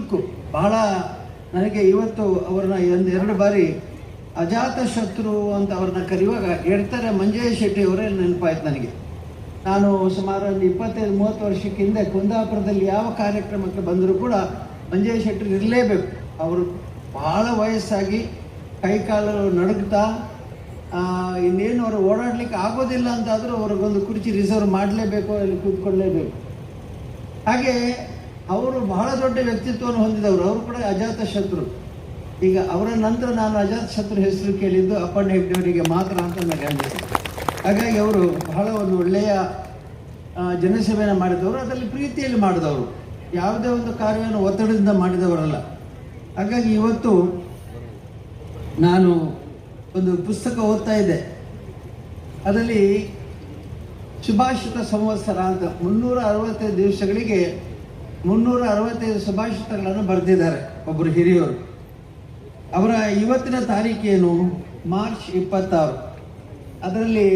ನಿಜಕ್ಕೂ ಬಹಳ ನನಗೆ ಇವತ್ತು ಅವ್ರನ್ನ ಎರಡು ಬಾರಿ ಅಜಾತ ಶತ್ರು ಅಂತ ಅವ್ರನ್ನ ಕರೆಯುವಾಗ ಎಡ್ತಾರೆ ಮಂಜಯ್ಯ ಶೆಟ್ಟಿ ಅವರೇ ನೆನಪಾಯ್ತು ನನಗೆ. ನಾನು ಸುಮಾರು ಒಂದು 25-30 ವರ್ಷಕ್ಕೆ ಹಿಂದೆ ಕುಂದಾಪುರದಲ್ಲಿ ಯಾವ ಕಾರ್ಯಕ್ರಮಕ್ಕೆ ಬಂದರೂ ಕೂಡ ಮಂಜಯ್ಯ ಶೆಟ್ಟಿ ಇರಲೇಬೇಕು. ಅವರು ಬಹಳ ವಯಸ್ಸಾಗಿ ಕೈಕಾಲು ನಡುಗ್ತಾ ಇನ್ನೇನು ಅವರು ಓಡಾಡಲಿಕ್ಕೆ ಆಗೋದಿಲ್ಲ ಅಂತಾದರೂ ಅವ್ರಿಗೊಂದು ಕುರ್ಚಿ ರಿಸರ್ವ್ ಮಾಡಲೇಬೇಕು, ಅಲ್ಲಿ ಕೂತ್ಕೊಳ್ಳೇಬೇಕು. ಹಾಗೆ ಅವರು ಬಹಳ ದೊಡ್ಡ ವ್ಯಕ್ತಿತ್ವವನ್ನು ಹೊಂದಿದವರು. ಅವರು ಕೂಡ ಅಜಾತ ಶತ್ರು. ಈಗ ಅವರ ನಂತರ ನಾನು ಅಜಾತ ಶತ್ರು ಹೆಸರು ಕೇಳಿದ್ದು ಅಪ್ಪಣ್ಣ ಹೆಗ್ಡೆಯವರಿಗೆ ಮಾತ್ರ ಅಂತ ನನಗೆ ಅನಿಸಿತು. ಹಾಗಾಗಿ ಅವರು ಬಹಳ ಒಂದು ಒಳ್ಳೆಯ ಜನಸೇವೆಯನ್ನು ಮಾಡಿದವರು, ಅದರಲ್ಲಿ ಪ್ರೀತಿಯಲ್ಲಿ ಮಾಡಿದವರು, ಯಾವುದೇ ಒಂದು ಕಾರ್ಯವನ್ನು ಒತ್ತಡದಿಂದ ಮಾಡಿದವರಲ್ಲ. ಹಾಗಾಗಿ ಇವತ್ತು ನಾನು ಒಂದು ಪುಸ್ತಕ ಓದ್ತಾ ಇದ್ದೆ. ಅದರಲ್ಲಿ ಸುಭಾಷಿತ ಸಂವತ್ಸರ ಅಂತ 365 ದಿವಸಗಳಿಗೆ 365 ಸುಭಾಷಿತಗಳನ್ನು ಬರೆದಿದ್ದಾರೆ ಒಬ್ಬರು ಹಿರಿಯವರು. ಅವರ ಇವತ್ತಿನ ತಾರೀಖೇನು ಮಾರ್ಚ್ 26. ಅದರಲ್ಲಿ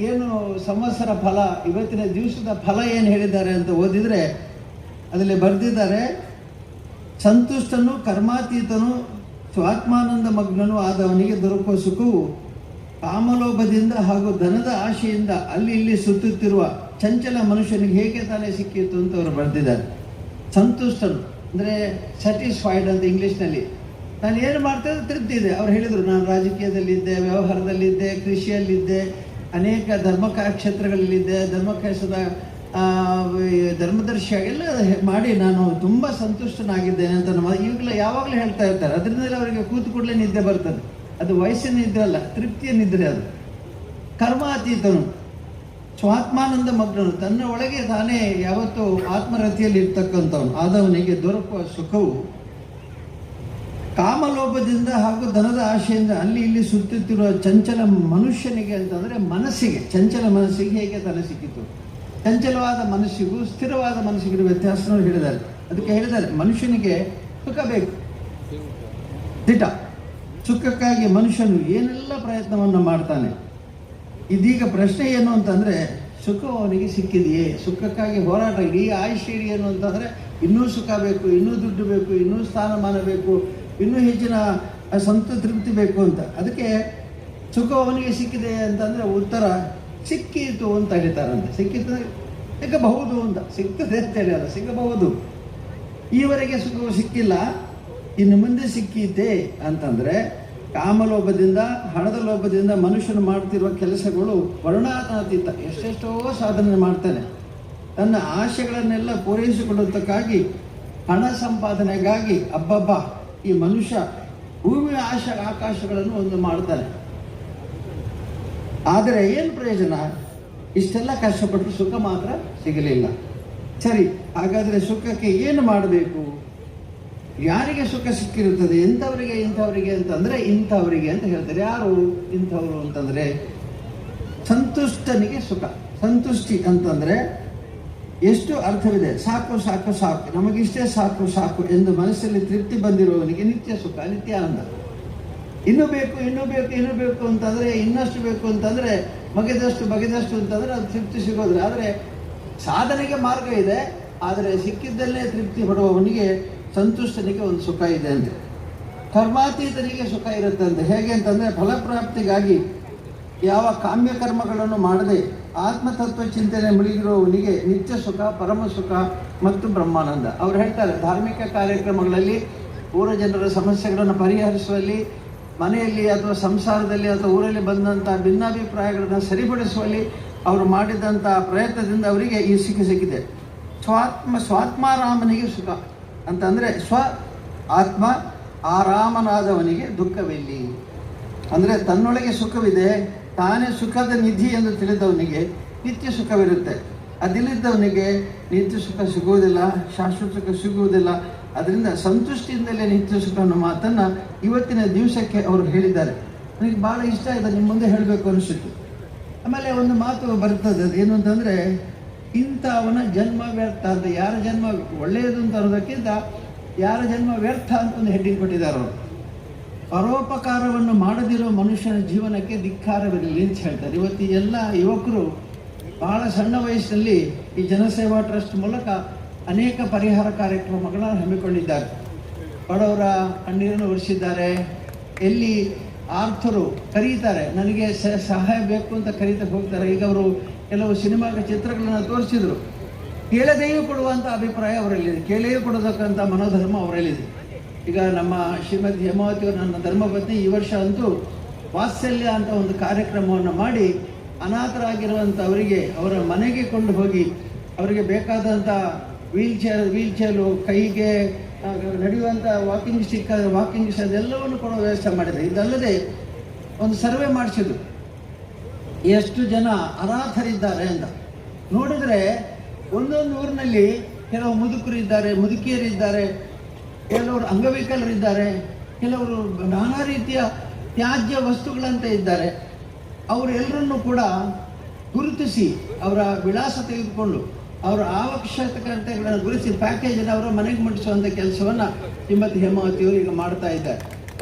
ಏನು ಸಂವತ್ಸರ ಫಲ, ಇವತ್ತಿನ ದಿವಸದ ಫಲ ಏನು ಹೇಳಿದ್ದಾರೆ ಅಂತ ಓದಿದರೆ ಅದರಲ್ಲಿ ಬರೆದಿದ್ದಾರೆ, ಸಂತುಷ್ಟನು ಕರ್ಮಾತೀತನು ಸ್ವಾತ್ಮಾನಂದ ಮಗ್ನನು ಆದವನಿಗೆ ದೊರಕುವ ಸುಖವು ಕಾಮಲೋಭದಿಂದ ಹಾಗೂ ಧನದ ಆಶೆಯಿಂದ ಅಲ್ಲಿ ಇಲ್ಲಿ ಸುತ್ತುತ್ತಿರುವ ಚಂಚಲ ಮನುಷ್ಯನಿಗೆ ಹೇಗೆ ತಾನೇ ಸಿಕ್ಕಿತ್ತು ಅಂತ ಅವರು ಬರೆದಿದ್ದಾರೆ. ಸಂತುಷ್ಟನು ಅಂದರೆ ಸ್ಯಾಟಿಸ್ಫೈಡ್ ಅಂತ ಇಂಗ್ಲೀಷ್ನಲ್ಲಿ. ನಾನು ಏನು ಮಾಡ್ತಾ ತೃಪ್ತಿ ಇದೆ. ಅವ್ರು ಹೇಳಿದರು, ನಾನು ರಾಜಕೀಯದಲ್ಲಿದ್ದೆ, ವ್ಯವಹಾರದಲ್ಲಿದ್ದೆ, ಕೃಷಿಯಲ್ಲಿದ್ದೆ, ಅನೇಕ ಕ್ಷೇತ್ರಗಳಲ್ಲಿದ್ದೆ, ಧರ್ಮಕಾಯಸದ ಧರ್ಮದರ್ಶಿಯಾಗೆಲ್ಲ ಮಾಡಿ ನಾನು ತುಂಬ ಸಂತುಷ್ಟನಾಗಿದ್ದೇನೆ ಅಂತ ಈಗಲೂ ಯಾವಾಗಲೂ ಹೇಳ್ತಾ ಇರ್ತಾರೆ. ಅದರಿಂದಲೇ ಅವರಿಗೆ ಕೂತು ಕೂಡಲೇ ನಿದ್ದೆ ಬರ್ತದೆ. ಅದು ವಯಸ್ಸಿನ ನಿದ್ರೆ ಅಲ್ಲ, ತೃಪ್ತಿಯ ನಿದ್ರೆ ಅದು. ಕರ್ಮಾತೀತನು ಸ್ವಾತ್ಮಾನಂದ ಮಗ್ನನು, ತನ್ನ ಒಳಗೆ ತಾನೇ ಯಾವತ್ತೂ ಆತ್ಮರತಿಯಲ್ಲಿ ಇರ್ತಕ್ಕಂಥವನು ಆದವನಿಗೆ ದೊರಕುವ ಸುಖವು ಕಾಮಲೋಭದಿಂದ ಹಾಗೂ ಧನದ ಆಶೆಯಿಂದ ಅಲ್ಲಿ ಇಲ್ಲಿ ಸುತ್ತುತ್ತಿರುವ ಚಂಚಲ ಮನುಷ್ಯನಿಗೆ ಅಂತಂದರೆ ಮನಸ್ಸಿಗೆ, ಚಂಚಲ ಮನಸ್ಸಿಗೆ ಹೇಗೆ ತಾನೇ ಸಿಕ್ಕಿತು. ಚಂಚಲವಾದ ಮನಸ್ಸಿಗೂ ಸ್ಥಿರವಾದ ಮನಸ್ಸಿಗೂ ವ್ಯತ್ಯಾಸವನ್ನು ಹೇಳಿದ್ದಾರೆ. ಅದಕ್ಕೆ ಹೇಳಿದ್ದಾರೆ, ಮನುಷ್ಯನಿಗೆ ಸುಖ ಬೇಕು, ದಿಟ. ಸುಖಕ್ಕಾಗಿ ಮನುಷ್ಯನು ಏನೆಲ್ಲ ಪ್ರಯತ್ನವನ್ನು ಮಾಡ್ತಾನೆ. ಇದೀಗ ಪ್ರಶ್ನೆ ಏನು ಅಂತಂದರೆ, ಸುಖ ಅವನಿಗೆ ಸಿಕ್ಕಿದೆಯೇ? ಸುಖಕ್ಕಾಗಿ ಹೋರಾಟ ಇಡೀ ಆಯುಷ್ಯ ಏನು ಅಂತಂದರೆ ಇನ್ನೂ ಸುಖ ಬೇಕು, ಇನ್ನೂ ದುಡ್ಡು ಬೇಕು, ಇನ್ನೂ ಸ್ಥಾನಮಾನ ಬೇಕು, ಇನ್ನೂ ಹೆಚ್ಚಿನ ತೃಪ್ತಿ ಬೇಕು ಅಂತ. ಅದಕ್ಕೆ ಸುಖ ಅವನಿಗೆ ಸಿಕ್ಕಿದೆ ಅಂತಂದರೆ ಉತ್ತರ ಸಿಕ್ಕಿತು ಅಂತ ಹೇಳ್ತಾರಂತೆ. ಸಿಕ್ಕಿತು ಸಿಗಬಹುದು ಅಂತ, ಸಿಗ್ತದೆ ಅಂತ ಹೇಳಲ್ಲ, ಸಿಗಬಹುದು. ಈವರೆಗೆ ಸುಖವು ಸಿಕ್ಕಿಲ್ಲ, ಇನ್ನು ಮುಂದೆ ಸಿಕ್ಕೀತೆ ಅಂತಂದರೆ ಕಾಮಲೋಭದಿಂದ ಹಣದ ಲೋಭದಿಂದ ಮನುಷ್ಯನು ಮಾಡ್ತಿರುವ ಕೆಲಸಗಳು ವರ್ಣಾತೀತ. ಎಷ್ಟೆಷ್ಟೋ ಸಾಧನೆ ಮಾಡ್ತಾನೆ. ತನ್ನ ಆಶೆಗಳನ್ನೆಲ್ಲ ಪೂರೈಸಿಕೊಳ್ಳುವುದಕ್ಕಾಗಿ, ಹಣ ಸಂಪಾದನೆಗಾಗಿ ಅಬ್ಬಬ್ಬ ಈ ಮನುಷ್ಯ ಭೂಮಿಯ ಆಕಾಶಗಳನ್ನು ಒಂದು ಮಾಡ್ತಾನೆ. ಆದರೆ ಏನು ಪ್ರಯೋಜನ? ಇಷ್ಟೆಲ್ಲ ಕಷ್ಟಪಟ್ಟು ಸುಖ ಮಾತ್ರ ಸಿಗಲಿಲ್ಲ. ಸರಿ, ಹಾಗಾದರೆ ಸುಖಕ್ಕೆ ಏನು ಮಾಡಬೇಕು? ಯಾರಿಗೆ ಸುಖ ಸಿಕ್ಕಿರುತ್ತದೆ? ಇಂಥವರಿಗೆ ಅಂತಂದರೆ ಇಂಥವರಿಗೆ ಅಂತ ಹೇಳ್ತಾರೆ. ಯಾರು ಇಂಥವರು ಅಂತಂದರೆ ಸಂತುಷ್ಟನಿಗೆ ಸುಖ. ಸಂತುಷ್ಟಿ ಅಂತಂದರೆ ಎಷ್ಟು ಅರ್ಥವಿದೆ. ಸಾಕು ಸಾಕು ಸಾಕು, ನಮಗಿಷ್ಟೇ ಸಾಕು ಸಾಕು ಎಂದು ಮನಸ್ಸಲ್ಲಿ ತೃಪ್ತಿ ಬಂದಿರುವವನಿಗೆ ನಿತ್ಯ ಸುಖ, ನಿತ್ಯ ಆನಂದ. ಇನ್ನೂ ಬೇಕು ಇನ್ನೂ ಬೇಕು ಇನ್ನೂ ಬೇಕು ಅಂತಂದರೆ, ಇನ್ನಷ್ಟು ಬೇಕು ಅಂತಂದರೆ, ಬಗೆದಷ್ಟು ಅಂತಂದರೆ ಅದು ತೃಪ್ತಿ ಸಿಗೋದಿಲ್ಲ. ಆದರೆ ಸಾಧನೆಗೆ ಮಾರ್ಗ ಇದೆ. ಆದರೆ ಸಿಕ್ಕಿದ್ದಲ್ಲೇ ತೃಪ್ತಿ ಪಡುವವನಿಗೆ, ಸಂತುಷ್ಟನಿಗೆ ಒಂದು ಸುಖ ಇದೆ ಅಂತೆ. ಕರ್ಮಾತೀತನಿಗೆ ಸುಖ ಇರುತ್ತೆ ಅಂತೆ. ಹೇಗೆ ಅಂತಂದರೆ, ಫಲಪ್ರಾಪ್ತಿಗಾಗಿ ಯಾವ ಕಾಮ್ಯ ಕರ್ಮಗಳನ್ನು ಮಾಡದೆ ಆತ್ಮತತ್ವ ಚಿಂತನೆ ಮುಳುಗಿರುವವನಿಗೆ ನಿತ್ಯ ಸುಖ, ಪರಮ ಸುಖ ಮತ್ತು ಬ್ರಹ್ಮಾನಂದ. ಅವ್ರು ಹೇಳ್ತಾರೆ, ಧಾರ್ಮಿಕ ಕಾರ್ಯಕ್ರಮಗಳಲ್ಲಿ ಊರ ಜನರ ಸಮಸ್ಯೆಗಳನ್ನು ಪರಿಹರಿಸುವಲ್ಲಿ, ಮನೆಯಲ್ಲಿ ಅಥವಾ ಸಂಸಾರದಲ್ಲಿ ಅಥವಾ ಊರಲ್ಲಿ ಬಂದಂಥ ಭಿನ್ನಾಭಿಪ್ರಾಯಗಳನ್ನು ಸರಿಪಡಿಸುವಲ್ಲಿ ಅವರು ಮಾಡಿದಂಥ ಪ್ರಯತ್ನದಿಂದ ಅವರಿಗೆ ಈ ಸಿಕ್ಕಿದೆ. ಸ್ವಾತ್ಮಾರಾಮನಿಗೆ ಸುಖ ಅಂತಂದರೆ, ಆತ್ಮ ಆರಾಮನಾದವನಿಗೆ ದುಃಖವಿಲ್ಲಿ. ಅಂದರೆ ತನ್ನೊಳಗೆ ಸುಖವಿದೆ, ತಾನೇ ಸುಖದ ನಿಧಿ ಎಂದು ತಿಳಿದವನಿಗೆ ನಿತ್ಯ ಸುಖವಿರುತ್ತೆ. ಅದಿಲ್ಲದವನಿಗೆ ನಿತ್ಯ ಸುಖ ಸಿಗುವುದಿಲ್ಲ, ಶಾಶ್ವತ ಸುಖ ಸಿಗುವುದಿಲ್ಲ. ಅದರಿಂದ ಸಂತುಷ್ಟಿಯಿಂದಲೇ ನಿತ್ಯ ಸುಖ ಅನ್ನೋ ಮಾತನ್ನು ಇವತ್ತಿನ ದಿವಸಕ್ಕೆ ಅವರು ಹೇಳಿದ್ದಾರೆ. ನನಗೆ ಭಾಳ ಇಷ್ಟ ಇದೆ, ನಿಮ್ಮ ಮುಂದೆ ಹೇಳಬೇಕು ಅನಿಸುತ್ತೆ. ಆಮೇಲೆ ಒಂದು ಮಾತು ಬರ್ತದೆ, ಏನು ಅಂತಂದರೆ, ಇಂಥವನ ಜನ್ಮ ವ್ಯರ್ಥ ಅಂತ. ಯಾರ ಜನ್ಮ ಒಳ್ಳೆಯದು ಅಂತ ಅನ್ನೋದಕ್ಕಿಂತ ಯಾರ ಜನ್ಮ ವ್ಯರ್ಥ ಅಂತ ಒಂದು ಹೆಡ್ಡಿಂಗ್ ಕೊಟ್ಟಿದ್ದಾರೆ ಅವರು. ಪರೋಪಕಾರವನ್ನು ಮಾಡದಿರೋ ಮನುಷ್ಯನ ಜೀವನಕ್ಕೆ ಧಿಕ್ಕಾರವಿರಲಿ ಅಂತ ಹೇಳ್ತಾರೆ. ಇವತ್ತು ಎಲ್ಲ ಯುವಕರು ಬಹಳ ಸಣ್ಣ ವಯಸ್ಸಿನಲ್ಲಿ ಈ ಜನಸೇವಾ ಟ್ರಸ್ಟ್ ಮೂಲಕ ಅನೇಕ ಪರಿಹಾರ ಕಾರ್ಯಕ್ರಮಗಳನ್ನು ಹಮ್ಮಿಕೊಂಡಿದ್ದಾರೆ. ಬಡವರ ಕಣ್ಣೀರನ್ನು ಒರೆಸಿದ್ದಾರೆ. ಎಲ್ಲಿ ಆರ್ಥರು ಕರೀತಾರೆ, ನನಗೆ ಸಹಾಯ ಬೇಕು ಅಂತ ಕರೀತಾ ಹೋಗ್ತಾರೆ. ಈಗ ಅವರು ಕೆಲವು ಸಿನಿಮಾದ ಚಿತ್ರಗಳನ್ನು ತೋರಿಸಿದ್ರು. ಕೇಳದೆಯೂ ಕೊಡುವಂಥ ಅಭಿಪ್ರಾಯ ಅವರಲ್ಲಿದೆ, ಕೇಳೆಯೂ ಕೊಡತಕ್ಕಂಥ ಮನೋಧರ್ಮ ಅವರಲ್ಲಿದೆ. ಈಗ ನಮ್ಮ ಶ್ರೀಮತಿ ಹೇಮಾವತಿ ನನ್ನ ಧರ್ಮಪತ್ನಿ ಈ ವರ್ಷ ಅಂತೂ ವಾತ್ಸಲ್ಯ ಅಂತ ಒಂದು ಕಾರ್ಯಕ್ರಮವನ್ನು ಮಾಡಿ ಅನಾಥರಾಗಿರುವಂಥವರಿಗೆ ಅವರ ಮನೆಗೆ ಕೊಂಡು ಹೋಗಿ ಅವರಿಗೆ ಬೇಕಾದಂಥ ವೀಲ್ ಚೇರು, ಕೈಗೆ ನಡೆಯುವಂಥ ವಾಕಿಂಗ್ ಅದೆಲ್ಲವನ್ನು ಕೊಡೋ ವ್ಯವಸ್ಥೆ ಮಾಡಿದೆ. ಇದಲ್ಲದೆ ಒಂದು ಸರ್ವೆ ಮಾಡಿಸಿದ್ರು, ಎಷ್ಟು ಜನ ಅನಾಥರಿದ್ದಾರೆ ಅಂತ. ನೋಡಿದರೆ ಒಂದೊಂದು ಊರಿನಲ್ಲಿ ಕೆಲವು ಮುದುಕರಿದ್ದಾರೆ, ಮುದುಕಿಯರಿದ್ದಾರೆ, ಕೆಲವರು ಅಂಗವಿಕಲರಿದ್ದಾರೆ, ಕೆಲವರು ನಾನಾ ರೀತಿಯ ತ್ಯಾಜ್ಯ ವಸ್ತುಗಳಂತೆ ಇದ್ದಾರೆ. ಅವರೆಲ್ಲರನ್ನು ಕೂಡ ಗುರುತಿಸಿ ಅವರ ವಿಳಾಸ ತೆಗೆದುಕೊಂಡು ಅವರ ಅವಶ್ಯಕತೆಗಳನ್ನು ಗುರುತಿಸಿ ಪ್ಯಾಕೇಜನ್ನು ಅವರ ಮನೆಗೆ ಮುಟ್ಟಿಸುವಂಥ ಕೆಲಸವನ್ನು ಶ್ರೀಮತಿ ಹೇಮಾವತಿಯವರು ಈಗ ಮಾಡ್ತಾ ಇದ್ದಾರೆ.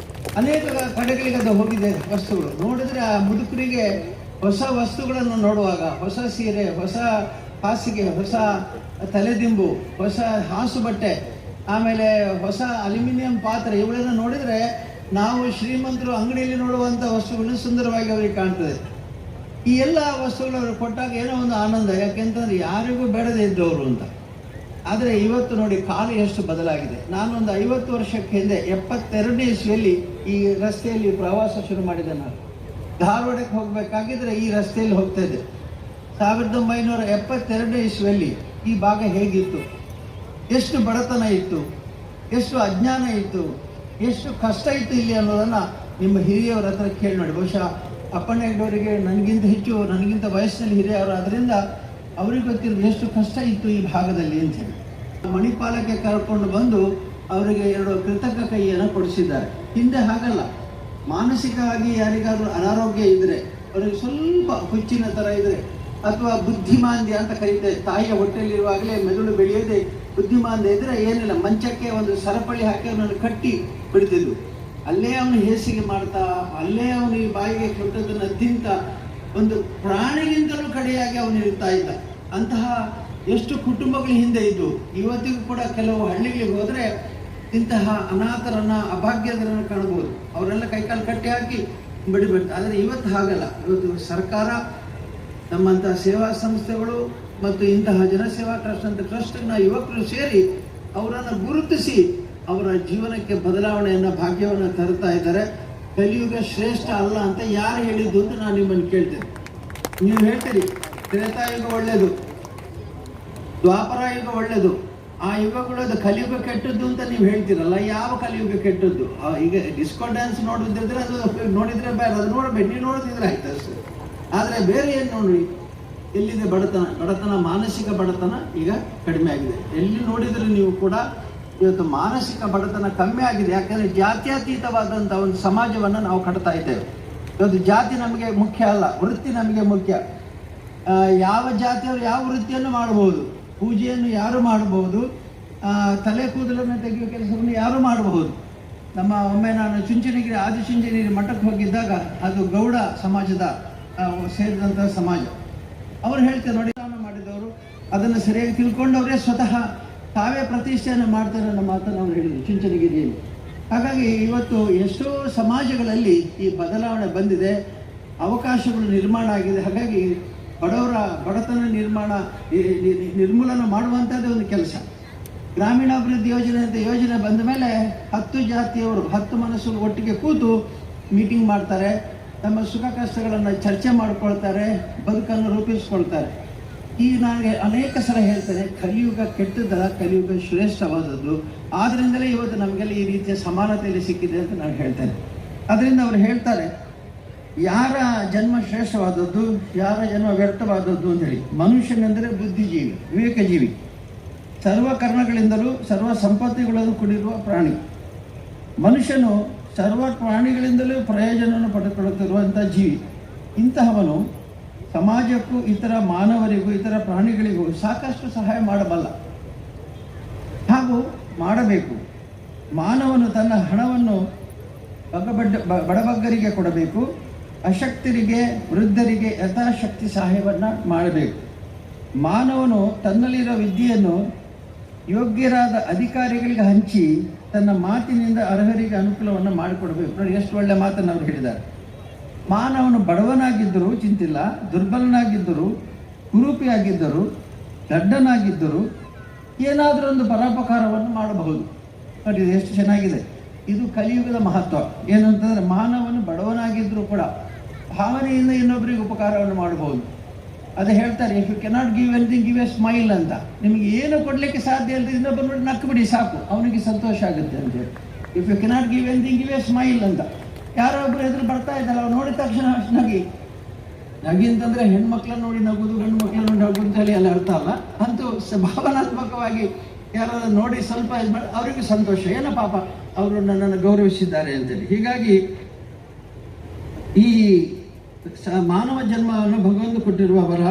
ಅನೇಕ ಕಡೆಗಳಿಗೆ ಅದು ಹೋಗಿದೆ ವಸ್ತುಗಳು. ನೋಡಿದರೆ ಆ ಮುದುಕರಿಗೆ ಹೊಸ ವಸ್ತುಗಳನ್ನು ನೋಡುವಾಗ, ಹೊಸ ಸೀರೆ, ಹೊಸ ಹಾಸಿಗೆ, ಹೊಸ ತಲೆದಿಂಬು, ಹೊಸ ಹಾಸು ಬಟ್ಟೆ, ಆಮೇಲೆ ಹೊಸ ಅಲ್ಯೂಮಿನಿಯಂ ಪಾತ್ರೆ, ಇವುಗಳನ್ನು ನೋಡಿದರೆ ನಾವು ಶ್ರೀಮಂತರು ಅಂಗಡಿಯಲ್ಲಿ ನೋಡುವಂಥ ವಸ್ತುಗಳು ಸುಂದರವಾಗಿ ಅವರಿಗೆ ಕಾಣ್ತದೆ. ಈ ಎಲ್ಲ ವಸ್ತುಗಳು ಅವ್ರಿಗೆ ಕೊಟ್ಟಾಗ ಏನೋ ಒಂದು ಆನಂದ, ಯಾಕೆಂತಂದ್ರೆ ಯಾರಿಗೂ ಬೇಡದೇ ಇದ್ದವರು ಅಂತ. ಆದರೆ ಇವತ್ತು ನೋಡಿ ಕಾಲ ಎಷ್ಟು ಬದಲಾಗಿದೆ. ನಾನೊಂದು 50 ವರ್ಷಕ್ಕೆ ಹಿಂದೆ 72ನೇ ಇಸ್ವಿಯಲ್ಲಿ ಈ ರಸ್ತೆಯಲ್ಲಿ ಪ್ರವಾಸ ಶುರು ಮಾಡಿದೆ. ನಾನು ಧಾರವಾಡಕ್ಕೆ ಹೋಗಬೇಕಾಗಿದ್ರೆ ಈ ರಸ್ತೆಯಲ್ಲಿ ಹೋಗ್ತಾ ಇದ್ದೆ. 1972ನೇ ಇಸ್ವಿಯಲ್ಲಿ ಈ ಭಾಗ ಹೇಗಿತ್ತು, ಎಷ್ಟು ಬಡತನ ಇತ್ತು, ಎಷ್ಟು ಅಜ್ಞಾನ ಇತ್ತು, ಎಷ್ಟು ಕಷ್ಟ ಇತ್ತು ಇಲ್ಲಿ ಅನ್ನೋದನ್ನು ನಿಮ್ಮ ಹಿರಿಯವರ ಹತ್ರ ಕೇಳಿ ನೋಡಿ. ಬಹುಶಃ ಅಪ್ಪಣ್ಣೆಗೌಡರಿಗೆ ನನಗಿಂತ ವಯಸ್ಸಿನಲ್ಲಿ ಹಿರಿಯವರು, ಅದರಿಂದ ಅವ್ರಿಗೆ ಗೊತ್ತಿರೋದು ಎಷ್ಟು ಕಷ್ಟ ಇತ್ತು ಈ ಭಾಗದಲ್ಲಿ ಅಂತೇಳಿ. ಮಣಿಪಾಲಕ್ಕೆ ಕರ್ಕೊಂಡು ಬಂದು ಅವರಿಗೆ 2 ಕೃತಕ ಕೈಯನ್ನು ಕೊಡಿಸಿದ್ದಾರೆ. ಹಿಂದೆ ಹಾಗಲ್ಲ. ಮಾನಸಿಕವಾಗಿ ಯಾರಿಗಾದ್ರೂ ಅನಾರೋಗ್ಯ ಇದ್ದರೆ, ಅವರಿಗೆ ಸ್ವಲ್ಪ ಹುಚ್ಚಿನ ಥರ ಇದ್ದರೆ, ಅಥವಾ ಬುದ್ಧಿಮಾಂದ್ಯ ಅಂತ ಕರೀತಾರೆ, ತಾಯಿಯ ಹೊಟ್ಟೆಯಲ್ಲಿರುವಾಗಲೇ ಮೆದುಳು ಬೆಳೆಯದೆ ಬುದ್ಧಿಮಾಂದ್ಯ ಇದ್ದರೆ ಏನಿಲ್ಲ, ಮಂಚಕ್ಕೆ ಒಂದು ಸರಪಳಿ ಹಾಕಿ ಅವನನ್ನು ಕಟ್ಟಿ ಬಿಡ್ತಿದ್ದು. ಅಲ್ಲೇ ಅವನು ಹೇಸಿಗೆ ಮಾಡ್ತಾ, ಅಲ್ಲೇ ಅವನಿಗೆ ಬಾಯಿಗೆ ಕೊಟ್ಟದನ್ನು ತಿಂತ, ಒಂದು ಪ್ರಾಣಿಗಿಂತಲೂ ಕಡೆಯಾಗಿ ಅವನು ಇರ್ತಾ ಇದ್ದ. ಅಂತಹ ಎಷ್ಟು ಕುಟುಂಬಗಳು ಹಿಂದೆ ಇದ್ದು. ಇವತ್ತಿಗೂ ಕೂಡ ಕೆಲವು ಹಳ್ಳಿಗಳಿಗೆ ಹೋದರೆ ಇಂತಹ ಅನಾಥರನ್ನ, ಅಭಾಗ್ಯದರನ್ನು ಕಾಣಬಹುದು. ಅವರೆಲ್ಲ ಕೈಕಾಲು ಕಟ್ಟಿ ಹಾಕಿ ಬಿಡಿಬಿಡ್ತಾರೆ. ಆದರೆ ಇವತ್ತು ಹಾಗಲ್ಲ. ಇವತ್ತು ಸರ್ಕಾರ, ನಮ್ಮಂಥ ಸೇವಾ ಸಂಸ್ಥೆಗಳು ಮತ್ತು ಇಂತಹ ಜನಸೇವಾ ಟ್ರಸ್ಟ್ ಅಂತ ಟ್ರಸ್ಟನ್ನು ಯುವಕರು ಸೇರಿ ಅವರನ್ನು ಗುರುತಿಸಿ ಅವರ ಜೀವನಕ್ಕೆ ಬದಲಾವಣೆಯನ್ನು, ಭಾಗ್ಯವನ್ನು ತರ್ತಾ ಇದ್ದಾರೆ. ಕಲಿಯುಗ ಶ್ರೇಷ್ಠ ಅಲ್ಲ ಅಂತ ಯಾರು ಹೇಳಿದ್ದು ಅಂತ ನಾನು ನಿಮ್ಮನ್ನು ಕೇಳ್ತೇನೆ. ನೀವು ಹೇಳ್ತೀರಿ ತ್ರೇತಾಯುಗ ಒಳ್ಳೆಯದು, ದ್ವಾಪರ ಯುಗ ಒಳ್ಳೆಯದು, ಆ ಯುಗಗಳದು ಕಲಿಯುಗ ಕೆಟ್ಟದ್ದು ಅಂತ ನೀವು ಹೇಳ್ತೀರಲ್ಲ. ಯಾವ ಕಲಿಯುಗ ಕೆಟ್ಟದ್ದು? ಈಗ ಡಿಸ್ಕೋ ಡ್ಯಾನ್ಸ್ ನೋಡಿದ್ರೆ ಅದು ನೋಡಿದರೆ ಬೇರೆ, ಅದು ನೋಡಬೇಕು, ನೀವು ನೋಡಿದ್ರೆ ಆಯ್ತು ಅಷ್ಟೇ. ಆದರೆ ಬೇರೆ ಏನು ನೋಡಿ, ಎಲ್ಲಿದೆ ಬಡತನ, ಮಾನಸಿಕ ಬಡತನ ಈಗ ಕಡಿಮೆ ಆಗಿದೆ. ಎಲ್ಲಿ ನೋಡಿದರೆ ನೀವು ಕೂಡ ಇವತ್ತು ಮಾನಸಿಕ ಬಡತನ ಕಮ್ಮಿ ಆಗಿದೆ. ಯಾಕೆಂದರೆ ಜಾತ್ಯತೀತವಾದಂಥ ಒಂದು ಸಮಾಜವನ್ನು ನಾವು ಕಟ್ತಾ ಇದ್ದೇವೆ. ಇವತ್ತು ಜಾತಿ ನಮಗೆ ಮುಖ್ಯ ಅಲ್ಲ, ವೃತ್ತಿ ನಮಗೆ ಮುಖ್ಯ. ಯಾವ ಜಾತಿಯವರು ಯಾವ ವೃತ್ತಿಯನ್ನು ಮಾಡಬಹುದು, ಪೂಜೆಯನ್ನು ಯಾರು ಮಾಡಬಹುದು, ತಲೆ ಕೂದಲನ್ನು ತೆಗೆಯುವ ಕೆಲಸವನ್ನು ಯಾರು ಮಾಡಬಹುದು. ಒಮ್ಮೆ ನಾನು ಚುಂಚನಗಿರಿ, ಆದಿಚುಂಚನಗಿರಿ ಮಠಕ್ಕೆ ಹೋಗಿದ್ದಾಗ, ಅದು ಗೌಡ ಸಮಾಜದ ಸೇರಿದಂಥ ಸಮಾಜ. ಅವರು ಹೇಳ್ತಾರೆ ನೋಡಿ, ಮಾಡಿದವರು ಅದನ್ನು ಸರಿಯಾಗಿ ತಿಳ್ಕೊಂಡವರೇ ಸ್ವತಃ ತಾವೇ ಪ್ರತಿಷ್ಠೆಯನ್ನು ಮಾಡ್ತಾರೆ ಅನ್ನೋ ಮಾತನ್ನು ಅವರು ಹೇಳಿದರು ಚುಂಚನಗಿರಿಯಲ್ಲಿ. ಹಾಗಾಗಿ ಇವತ್ತು ಎಷ್ಟೋ ಸಮಾಜಗಳಲ್ಲಿ ಈ ಬದಲಾವಣೆ ಬಂದಿದೆ, ಅವಕಾಶಗಳು ನಿರ್ಮಾಣ ಆಗಿದೆ. ಹಾಗಾಗಿ ಬಡವರ ಬಡತನ ನಿರ್ಮೂಲನ ಮಾಡುವಂಥದ್ದೇ ಒಂದು ಕೆಲಸ. ಗ್ರಾಮೀಣಾಭಿವೃದ್ಧಿ ಯೋಜನೆ ಅಂತ ಯೋಜನೆ ಬಂದ ಮೇಲೆ 10 ಜಾತಿಯವರು 10 ಮನಸ್ಸುಗಳು ಒಟ್ಟಿಗೆ ಕೂತು ಮೀಟಿಂಗ್ ಮಾಡ್ತಾರೆ, ತಮ್ಮ ಸುಖ ಕಷ್ಟಗಳನ್ನು ಚರ್ಚೆ ಮಾಡ್ಕೊಳ್ತಾರೆ, ಬದುಕನ್ನು ರೂಪಿಸ್ಕೊಳ್ತಾರೆ. ಈಗ ನನಗೆ ಅನೇಕ ಸಲ ಹೇಳ್ತಾರೆ, ಕಲಿಯುಗ ಕೆಟ್ಟದ್ದಲ್ಲ, ಕಲಿಯುಗ ಶ್ರೇಷ್ಠವಾದದ್ದು. ಆದ್ದರಿಂದಲೇ ಇವತ್ತು ನಮಗೆಲ್ಲ ಈ ರೀತಿಯ ಸಮಾನತೆಯಲ್ಲಿ ಸಿಕ್ಕಿದೆ ಅಂತ ನಾನು ಹೇಳ್ತೇನೆ. ಅದರಿಂದ ಅವರು ಹೇಳ್ತಾರೆ, ಯಾರ ಜನ್ಮ ಶ್ರೇಷ್ಠವಾದದ್ದು, ಯಾರ ಜನ್ಮ ವ್ಯರ್ಥವಾದದ್ದು ಅಂತೇಳಿ. ಮನುಷ್ಯನೆಂದರೆ ಬುದ್ಧಿಜೀವಿ, ವಿವೇಕಜೀವಿ, ಸರ್ವ ಕರ್ಣಗಳಿಂದಲೂ ಸರ್ವ ಸಂಪತ್ತಿಗಳನ್ನು ಕೂಡಿರುವ ಪ್ರಾಣಿ. ಮನುಷ್ಯನು ಸರ್ವ ಪ್ರಾಣಿಗಳಿಂದಲೂ ಪ್ರಯೋಜನವನ್ನು ಪಡೆದುಕೊಳ್ಳುತ್ತಿರುವಂಥ ಜೀವಿ. ಇಂತಹವನು ಸಮಾಜಕ್ಕೂ, ಇತರ ಮಾನವರಿಗೂ, ಇತರ ಪ್ರಾಣಿಗಳಿಗೂ ಸಾಕಷ್ಟು ಸಹಾಯ ಮಾಡಬಲ್ಲ ಹಾಗೂ ಮಾಡಬೇಕು. ಮಾನವನು ತನ್ನ ಹಣವನ್ನು ಬಡಬಗ್ಗರಿಗೆ ಕೊಡಬೇಕು, ಅಶಕ್ತರಿಗೆ, ವೃದ್ಧರಿಗೆ ಯಥಾಶಕ್ತಿ ಸಹಾಯವನ್ನು ಮಾಡಬೇಕು. ಮಾನವನು ತನ್ನಲ್ಲಿರೋ ವಿದ್ಯೆಯನ್ನು ಯೋಗ್ಯರಾದ ಅಧಿಕಾರಿಗಳಿಗೆ ಹಂಚಿ ತನ್ನ ಮಾತಿನಿಂದ ಅರ್ಹರಿಗೆ ಅನುಕೂಲವನ್ನು ಮಾಡಿಕೊಡ್ಬೇಕು. ನೋಡಿ ಎಷ್ಟು ಒಳ್ಳೆ ಮಾತನ್ನು ಅವರು ಹೇಳಿದ್ದಾರೆ. ಮಾನವನು ಬಡವನಾಗಿದ್ದರೂ ಚಿಂತಿಲ್ಲ, ದುರ್ಬಲನಾಗಿದ್ದರೂ, ಕುರೂಪಿಯಾಗಿದ್ದರೂ, ದಡ್ಡನಾಗಿದ್ದರೂ ಏನಾದರೂ ಒಂದು ಪರೋಪಕಾರವನ್ನು ಮಾಡಬಹುದು. ನೋಡಿ ಇದು ಎಷ್ಟು ಚೆನ್ನಾಗಿದೆ. ಇದು ಕಲಿಯುಗದ ಮಹತ್ವ. ಏನಂತಂದರೆ ಮಾನವನು ಬಡವನಾಗಿದ್ದರೂ ಕೂಡ ಭಾವನೆಯಿಂದ ಇನ್ನೊಬ್ಬರಿಗೆ ಉಪಕಾರವನ್ನು ಮಾಡಬಹುದು. ಅದೇ ಹೇಳ್ತಾರೆ, if you cannot give anything give a smile ಅಂತ. ನಿಮಗೆ ಏನು ಕೊಡಲಿಕ್ಕೆ ಸಾಧ್ಯ ಇಲ್ಲದೆ ಇನ್ನೊಬ್ಬರು ನೋಡಿ ನಕ್ಕು ಬಿಡಿ ಸಾಕು, ಅವನಿಗೆ ಸಂತೋಷ ಆಗುತ್ತೆ ಅಂತೇಳಿ. If you cannot give anything give a smile ಅಂತ. ಯಾರೋ ಒಬ್ಬರು ಎದುರು ಬರ್ತಾ ಇದ್ದಲ್ಲ, ಅವ್ರು ನೋಡಿದ ತಕ್ಷಣ ನಗಿ. ನಗಿ ಅಂತಂದರೆ ಹೆಣ್ಮಕ್ಳನ್ನ ನೋಡಿ ನಗುದು, ಗಂಡು ಮಕ್ಳನ್ನ ನೋಡಿ ನಗುದು ಅಂತ ಹೇಳಿ ಅಲ್ಲಿ ಅರ್ಥ ಅಲ್ಲ. ಅಂತೂ ಭಾವನಾತ್ಮಕವಾಗಿ ಯಾರಾದ್ರೂ ನೋಡಿ ಸ್ವಲ್ಪ ಇದು ಮಾಡಿ ಅವರಿಗೆ ಸಂತೋಷ, ಏನೋ ಪಾಪ ಅವರು ನನ್ನನ್ನು ಗೌರವಿಸಿದ್ದಾರೆ ಅಂತೇಳಿ. ಹೀಗಾಗಿ ಈ ಮಾನವ ಜನ್ಮವನ್ನು ಭಗವಂತ ಕೊಟ್ಟಿರುವ ವರ.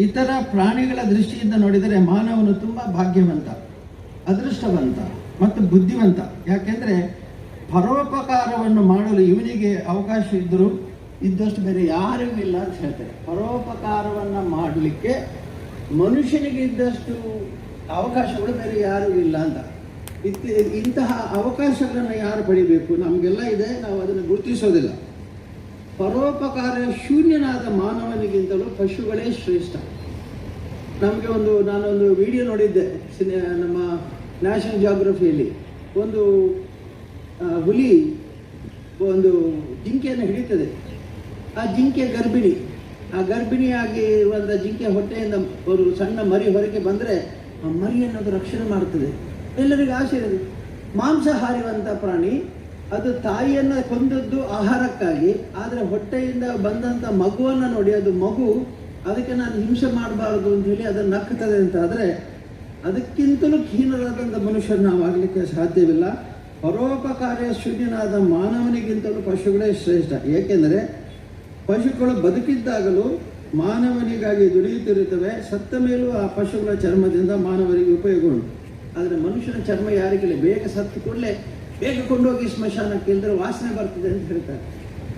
ಇತರ ಪ್ರಾಣಿಗಳ ದೃಷ್ಟಿಯಿಂದ ನೋಡಿದರೆ ಮಾನವನು ತುಂಬ ಭಾಗ್ಯವಂತ, ಅದೃಷ್ಟವಂತ ಮತ್ತು ಬುದ್ಧಿವಂತ. ಯಾಕೆಂದರೆ ಪರೋಪಕಾರವನ್ನು ಮಾಡಲು ಇವನಿಗೆ ಅವಕಾಶ ಇದ್ದಷ್ಟು ಬೇರೆ ಯಾರಿಗೂ ಇಲ್ಲ ಅಂತ ಹೇಳ್ತಾರೆ. ಪರೋಪಕಾರವನ್ನು ಮಾಡಲಿಕ್ಕೆ ಮನುಷ್ಯನಿಗೆ ಇದ್ದಷ್ಟು ಅವಕಾಶಗಳು ಬೇರೆ ಯಾರಿಗೂ ಇಲ್ಲ ಅಂತ. ಇಂತಹ ಅವಕಾಶಗಳನ್ನು ಯಾರು ಪಡಿಬೇಕು? ನಮಗೆಲ್ಲ ಇದೆ, ನಾವು ಅದನ್ನು ಗುರುತಿಸೋದಿಲ್ಲ. ಪರೋಪಕಾರ ಶೂನ್ಯನಾದ ಮಾನವನಿಗಿಂತಲೂ ಪಶುಗಳೇ ಶ್ರೇಷ್ಠ. ನಮಗೆ ನಾನೊಂದು ವಿಡಿಯೋ ನೋಡಿದ್ದೆ ನಮ್ಮ ನ್ಯಾಷನಲ್ ಜಿಯೋಗ್ರಫಿಯಲ್ಲಿ. ಒಂದು ಹುಲಿ ಒಂದು ಜಿಂಕೆಯನ್ನು ಹಿಡಿತದೆ. ಆ ಜಿಂಕೆ ಗರ್ಭಿಣಿ. ಆ ಗರ್ಭಿಣಿಯಾಗಿ ಇರುವಂಥ ಜಿಂಕೆ ಹೊಟ್ಟೆಯಿಂದ ಒಂದು ಸಣ್ಣ ಮರಿ ಹೊರಗೆ ಬಂದರೆ ಆ ಮರಿಯನ್ನು ಅದು ರಕ್ಷಣೆ ಮಾಡ್ತದೆ. ಎಲ್ಲರಿಗೂ ಆಶ್ಚರ್ಯ. ಮಾಂಸಾಹಾರಿವಂಥ ಪ್ರಾಣಿ, ಅದು ತಾಯಿಯನ್ನು ಕೊಂದದ್ದು ಆಹಾರಕ್ಕಾಗಿ. ಆದರೆ ಹೊಟ್ಟೆಯಿಂದ ಬಂದಂಥ ಮಗುವನ್ನು ನೋಡಿ, ಅದು ಮಗು, ಅದಕ್ಕೆ ನಾನು ಹಿಂಸೆ ಮಾಡಬಾರ್ದು ಅಂತ ಹೇಳಿ ಅದನ್ನು ನಕ್ಕುತ್ತದೆ ಅಂತ. ಆದರೆ ಅದಕ್ಕಿಂತಲೂ ಹೀನರಾದಂಥ ಮನುಷ್ಯರು ನಾವು ಆಗಲಿಕ್ಕೆ ಸಾಧ್ಯವಿಲ್ಲ. ಪರೋಪಕಾರ್ಯ ಶೂನ್ಯನಾದ ಮಾನವನಿಗಿಂತಲೂ ಪಶುಗಳೇ ಶ್ರೇಷ್ಠ. ಏಕೆಂದರೆ ಪಶುಗಳು ಬದುಕಿದ್ದಾಗಲೂ ಮಾನವನಿಗಾಗಿ ದುಡಿಯುತ್ತಿರುತ್ತವೆ. ಸತ್ತ ಮೇಲೂ ಆ ಪಶುಗಳ ಚರ್ಮದಿಂದ ಮಾನವರಿಗೆ ಉಪಯೋಗ ಉಂಟು. ಆದರೆ ಮನುಷ್ಯನ ಚರ್ಮ ಯಾರಿಗಿಲ್ಲ. ಬೇಗ ಸತ್ತು ಕೂಡಲೇ ಬೇಗ ಕೊಂಡೋಗಿ ಸ್ಮಶಾನಕ್ಕೆ ಇಲ್ಲದ್ರೆ ವಾಸನೆ ಬರ್ತದೆ ಅಂತ ಹೇಳ್ತಾರೆ.